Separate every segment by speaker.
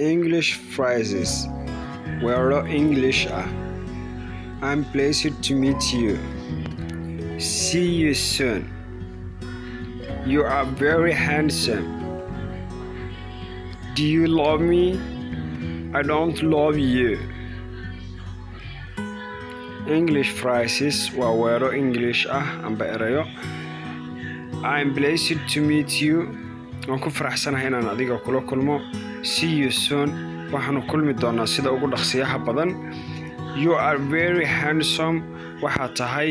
Speaker 1: English phrases weero English ah. I'm pleased to meet you. See you soon. You are very handsome. Do you love me? I don't love you. English phrases waa weero English ah amba erayo. I'm pleased to meet you. waan ku faraxsanahay inaan adiga kula kulmo. See you soon. waxaanu kulmi doonaa sida ugu dhaqsiyaha badan. You are very handsome. waxaa tahay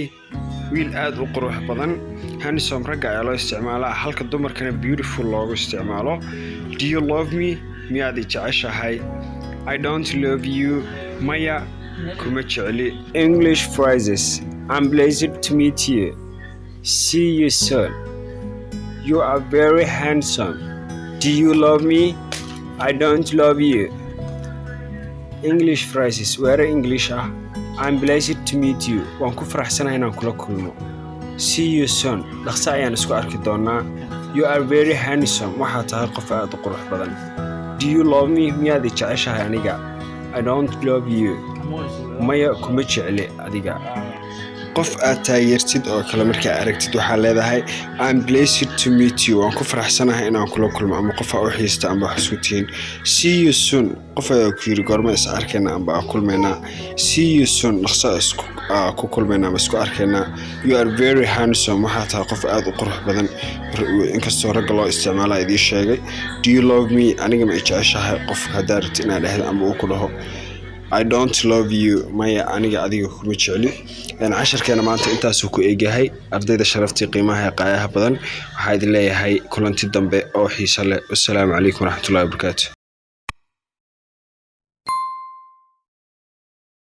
Speaker 1: wiil aad u qurux badan. handsome ragga ayaa loo isticmaalaa halka dumarkana beautiful loogu isticmaalo. Do you love me? miyaad i jeceshahay? I don't love you. maya kuma jecli. English phrases. I'm pleased to meet you. See you soon. You are very handsome. Do you love me? I don't love you. English phrases weero English ah. I'm pleased to meet you. waan ku faraxsanahay inaan kula kulmo. See you soon. dhaqso ayaan isku arki doonaa. You are very handsome. waxaa tahay qof aad u qurux badan. Do you love me? miyaad i jeceshahay aniga? I don't love you. maya kuma jecli adiga. qof aad taageertid oo kale markaa aragtid waxaa leedahay I'm pleased to meet you. waan ku faraxsanahay inaan kula kulmo ama qof aad u xiista amba wax isku tihiin. See you soon. qof ayaa ku yiri goorma is arkayna amba kulmayna. See you soon. dhaqso isku ku kulmayna ama isku arkayna. You are very handsome. waxaa tahay qof aad u qurux badan. inkastoo ragga loo isticmaalaa idii sheegay. Do you love me? aniga ma i jeceshahay? qof haddaad rabtid inaad dhahdo amba uu ku dhaho I don't love you. maya aniga adiga kuma jecli. casharkeena maanta intaasuu ku eegyahay. ardayda sharaftii qiimaha ee qaayaha badan waxaa idin leeyahay kulanti dambe oo xiiso leh. wassalaamu calaykum waraxmatullaahi wabarakaatu.